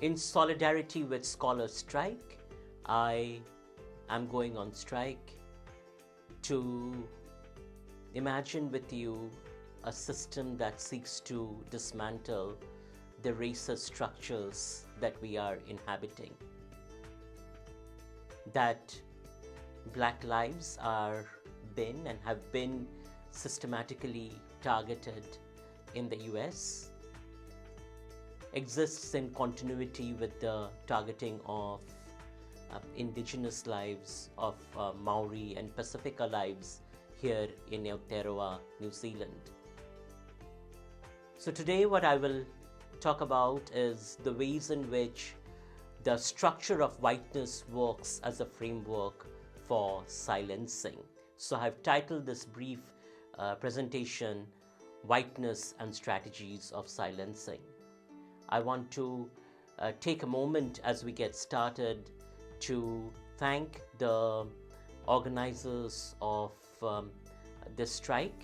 In solidarity with Scholars Strike, I am going on strike to imagine with you a system that seeks to dismantle the racist structures that we are inhabiting. That Black lives are been and have been systematically targeted in the US, exists in continuity with the targeting of indigenous lives, of Maori and Pacifica lives here in Aotearoa, New Zealand. So today what I will talk about is the ways in which the structure of whiteness works as a framework for silencing. So I've titled this brief presentation, Whiteness and Strategies of Silencing. I want to take a moment as we get started to thank the organizers of this strike,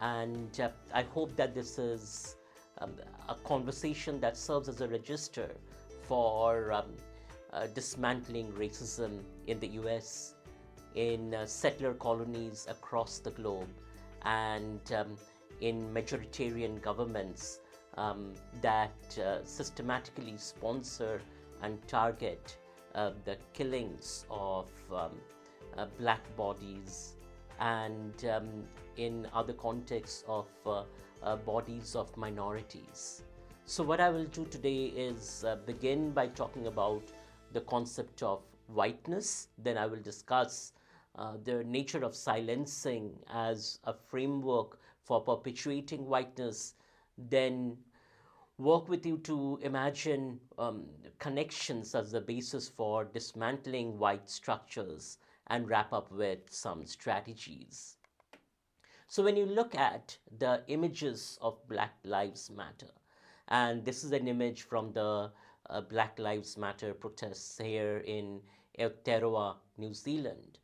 and I hope that this is a conversation that serves as a register for dismantling racism in the US, in settler colonies across the globe, and in majoritarian governments that systematically sponsor and target the killings of black bodies, and in other contexts of bodies of minorities. So what I will do today is begin by talking about the concept of whiteness. Then I will discuss the nature of silencing as a framework for perpetuating whiteness, then work with you to imagine connections as the basis for dismantling white structures, and wrap up with some strategies. So when you look at the images of Black Lives Matter, and this is an image from the Black Lives Matter protests here in Aotearoa, New Zealand,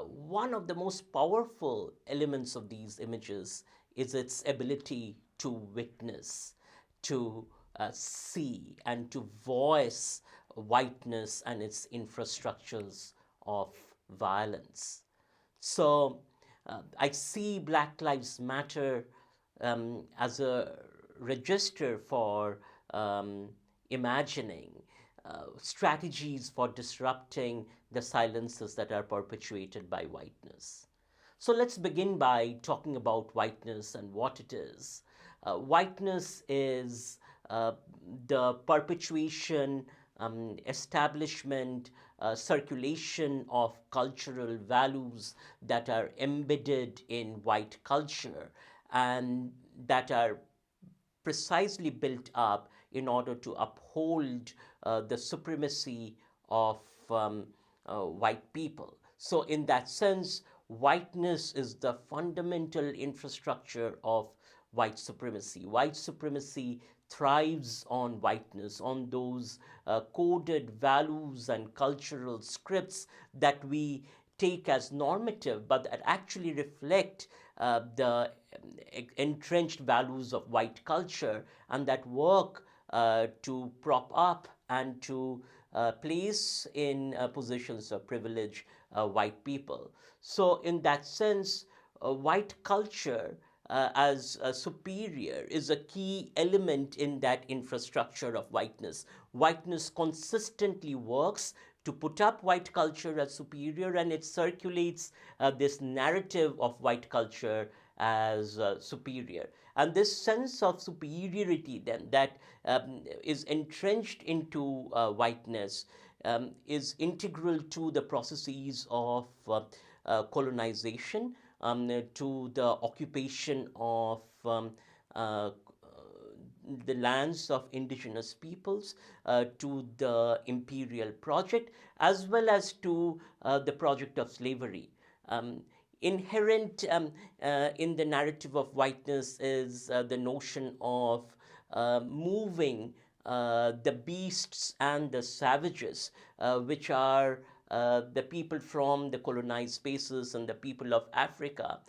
one of the most powerful elements of these images is its ability to witness, to see, and to voice whiteness and its infrastructures of violence. So I see Black Lives Matter as a register for imagining strategies for disrupting the silences that are perpetuated by whiteness. So let's begin by talking about whiteness and what it is. Whiteness is the perpetuation, establishment, circulation of cultural values that are embedded in white culture and that are precisely built up in order to uphold the supremacy of white people. So in that sense, whiteness is the fundamental infrastructure of white supremacy. White supremacy thrives on whiteness, on those coded values and cultural scripts that we take as normative, but that actually reflect the entrenched values of white culture, and that work to prop up and to place in positions of privilege white people. So in that sense, white culture as superior is a key element in that infrastructure of whiteness. Whiteness consistently works to put up white culture as superior, and it circulates this narrative of white culture as superior. And this sense of superiority then that is entrenched into whiteness is integral to the processes of colonization, to the occupation of uh, the lands of indigenous peoples, to the imperial project, as well as to the project of slavery. Inherent in the narrative of whiteness is the notion of moving the beasts and the savages, which are the people from the colonized spaces and the people of Africa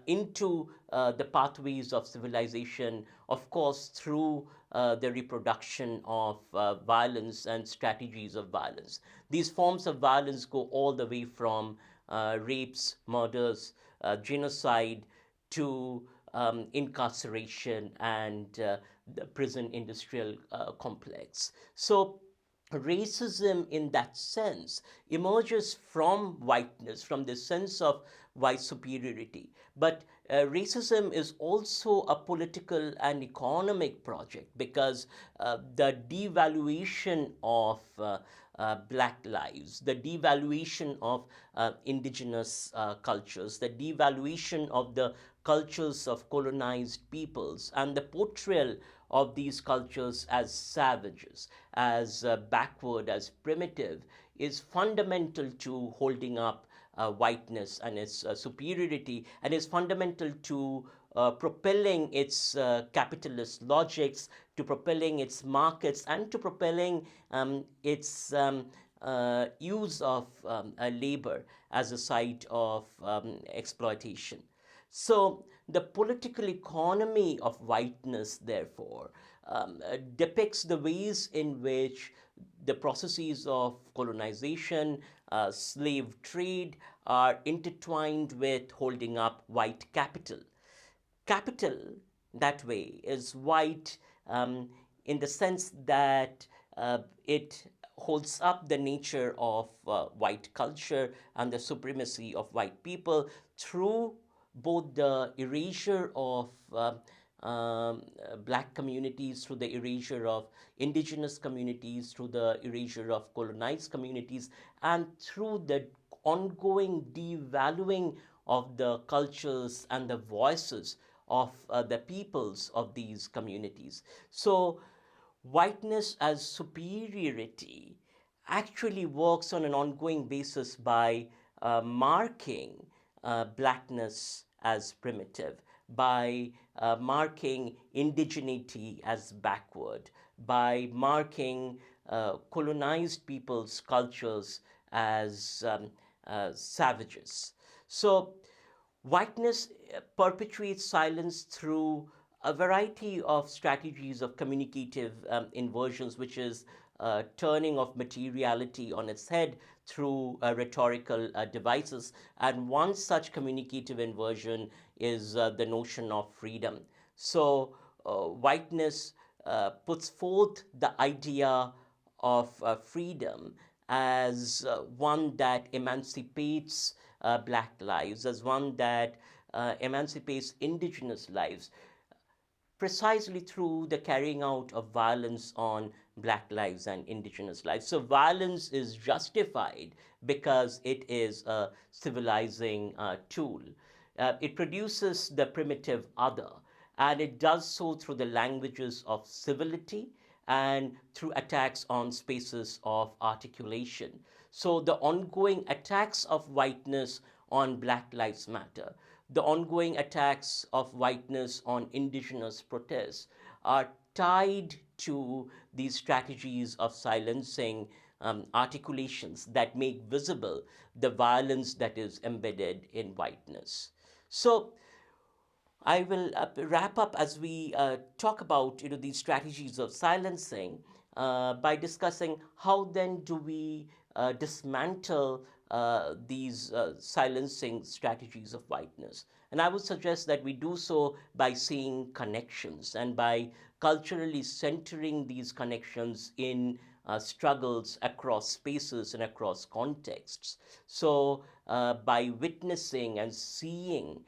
into the pathways of civilization, of course, through the reproduction of violence and strategies of violence. These forms of violence go all the way from rapes, murders, genocide, to incarceration and the prison industrial complex. So racism in that sense emerges from whiteness, from the sense of white superiority. But racism is also a political and economic project, because the devaluation of black lives, the devaluation of indigenous cultures, the devaluation of the cultures of colonized peoples, and the portrayal of these cultures as savages, as backward, as primitive, is fundamental to holding up whiteness and its superiority, and is fundamental to propelling its capitalist logics, to propelling its markets, and to propelling its use of labor as a site of exploitation. So, the political economy of whiteness, therefore, depicts the ways in which the processes of colonization, slave trade are intertwined with holding up white capital. Capital, that way, is white in the sense that it holds up the nature of white culture and the supremacy of white people through both the erasure of black communities, through the erasure of indigenous communities, through the erasure of colonized communities, and through the ongoing devaluing of the cultures and the voices of the peoples of these communities. So, whiteness as superiority actually works on an ongoing basis by marking blackness as primitive, by marking indigeneity as backward, by marking colonized people's cultures as savages. So, whiteness perpetuates silence through a variety of strategies of communicative inversions, which is turning of materiality on its head through rhetorical devices. And one such communicative inversion is the notion of freedom. So, whiteness puts forth the idea of freedom as one that emancipates black lives, as one that emancipates indigenous lives, precisely through the carrying out of violence on black lives and indigenous lives. So, violence is justified because it is a civilizing tool. It produces the primitive other, and it does so through the languages of civility and through attacks on spaces of articulation. So, the ongoing attacks of whiteness on Black Lives Matter, the ongoing attacks of whiteness on indigenous protests, are tied to these strategies of silencing articulations that make visible the violence that is embedded in whiteness. So, I will wrap up as we talk about these strategies of silencing by discussing how then do we dismantle these silencing strategies of whiteness. And I would suggest that we do so by seeing connections and by culturally centering these connections in struggles across spaces and across contexts. So, by witnessing and seeing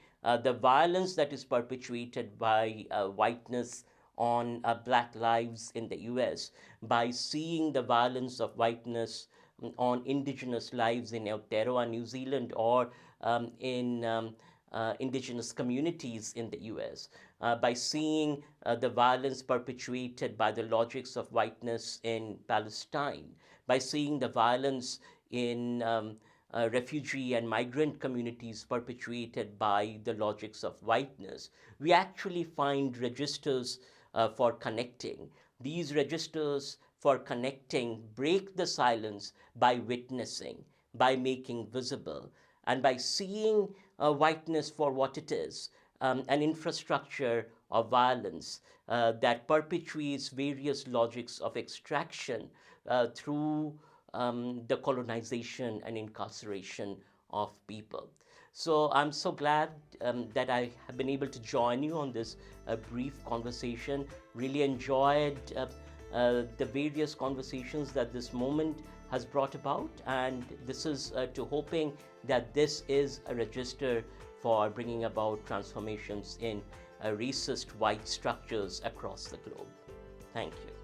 the violence that is perpetuated by whiteness on black lives in the US, by seeing the violence of whiteness on indigenous lives in Aotearoa, New Zealand, or in indigenous communities in the US, by seeing the violence perpetuated by the logics of whiteness in Palestine, by seeing the violence in refugee and migrant communities perpetuated by the logics of whiteness, we actually find registers for connecting. These registers for connecting break the silence by witnessing, by making visible, and by seeing whiteness for what it is, an infrastructure of violence that perpetuates various logics of extraction through the colonization and incarceration of people. So I'm so glad that I have been able to join you on this brief conversation. Really enjoyed the various conversations that this moment has brought about, and this is to hoping that this is a register for bringing about transformations in racist white structures across the globe. Thank you.